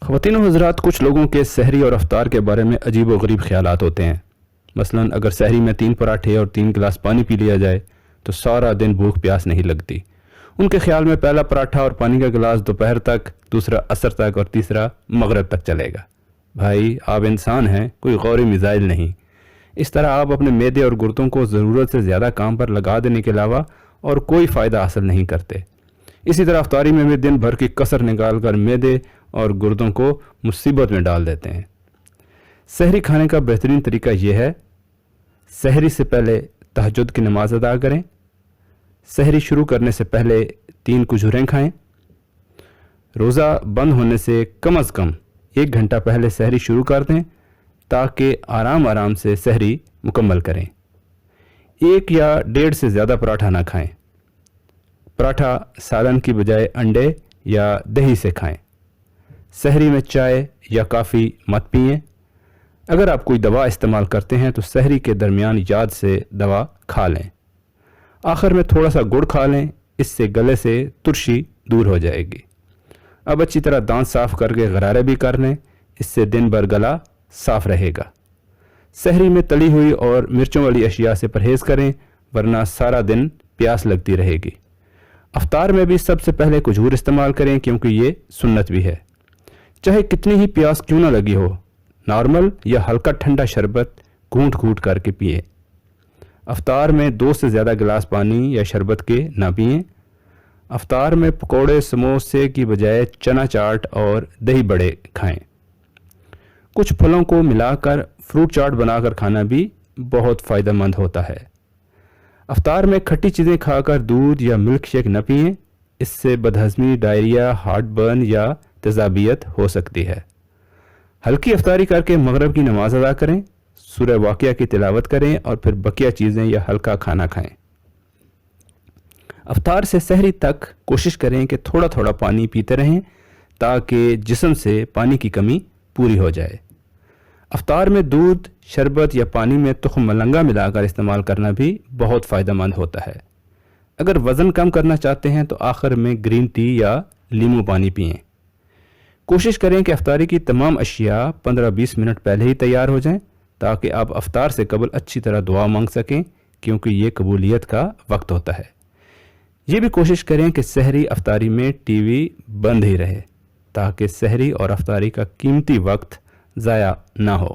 خواتین و حضرات، کچھ لوگوں کے سحری اور افطار کے بارے میں عجیب و غریب خیالات ہوتے ہیں۔ مثلاً اگر سحری میں 3 پراٹھے اور 3 گلاس پانی پی لیا جائے تو سارا دن بھوک پیاس نہیں لگتی۔ ان کے خیال میں پہلا پراٹھا اور پانی کا گلاس دوپہر تک، دوسرا عصر تک اور تیسرا مغرب تک چلے گا۔ بھائی، آپ انسان ہیں، کوئی غوری میزائل نہیں۔ اس طرح آپ اپنے معدے اور گردوں کو ضرورت سے زیادہ کام پر لگا دینے کے علاوہ اور کوئی فائدہ حاصل نہیں کرتے۔ اسی طرح افطاری میں بھی دن بھر کی کسر نکال کر معدے اور گردوں کو مصیبت میں ڈال دیتے ہیں۔ سحری کھانے کا بہترین طریقہ یہ ہے: سحری سے پہلے تہجد کی نماز ادا کریں، سحری شروع کرنے سے پہلے 3 کھجوریں کھائیں، روزہ بند ہونے سے کم از کم 1 گھنٹہ پہلے سحری شروع کر دیں تاکہ آرام آرام سے سحری مکمل کریں۔ 1 یا 1.5 سے زیادہ پراٹھا نہ کھائیں۔ پراٹھا سالن کی بجائے انڈے یا دہی سے کھائیں۔ سحری میں چائے یا کافی مت پئیں۔ اگر آپ کوئی دوا استعمال کرتے ہیں تو سحری کے درمیان یاد سے دوا کھا لیں۔ آخر میں تھوڑا سا گڑ کھا لیں، اس سے گلے سے ترشی دور ہو جائے گی۔ اب اچھی طرح دانت صاف کر کے غرارے بھی کر لیں، اس سے دن بھر گلا صاف رہے گا۔ سحری میں تلی ہوئی اور مرچوں والی اشیاء سے پرہیز کریں، ورنہ سارا دن پیاس لگتی رہے گی۔ افطار میں بھی سب سے پہلے کھجور استعمال کریں کیونکہ یہ سنت بھی ہے۔ چاہے کتنی ہی پیاس کیوں نہ لگی ہو، نارمل یا ہلکا ٹھنڈا شربت گھونٹ گھونٹ کر کے پئیں۔ افطار میں 2 سے زیادہ گلاس پانی یا شربت کے نہ پئیں۔ افطار میں پکوڑے سموسے کی بجائے چنا چاٹ اور دہی بڑے کھائیں۔ کچھ پھلوں کو ملا کر فروٹ چاٹ بنا کر کھانا بھی بہت فائدہ مند ہوتا ہے۔ افطار میں کھٹی چیزیں کھا کر دودھ یا ملک شیک نہ پئیں، اس سے بدہضمی، ڈائریا، ہارٹ برن یا تیزابیت ہو سکتی ہے۔ ہلکی افطاری کر کے مغرب کی نماز ادا کریں، سورہ واقعہ کی تلاوت کریں اور پھر بقیہ چیزیں یا ہلکا کھانا کھائیں۔ افطار سے سحری تک کوشش کریں کہ تھوڑا تھوڑا پانی پیتے رہیں تاکہ جسم سے پانی کی کمی پوری ہو جائے۔ افطار میں دودھ، شربت یا پانی میں تخم ملنگا ملا کر استعمال کرنا بھی بہت فائدہ مند ہوتا ہے۔ اگر وزن کم کرنا چاہتے ہیں تو آخر میں گرین ٹی یا لیمو پانی پئیں۔ کوشش کریں کہ افطاری کی تمام اشیاء 15-20 منٹ پہلے ہی تیار ہو جائیں تاکہ آپ افطار سے قبل اچھی طرح دعا مانگ سکیں، کیونکہ یہ قبولیت کا وقت ہوتا ہے۔ یہ بھی کوشش کریں کہ سحری افطاری میں ٹی وی بند ہی رہے تاکہ سحری اور افطاری کا قیمتی وقت ضائع نہ ہو۔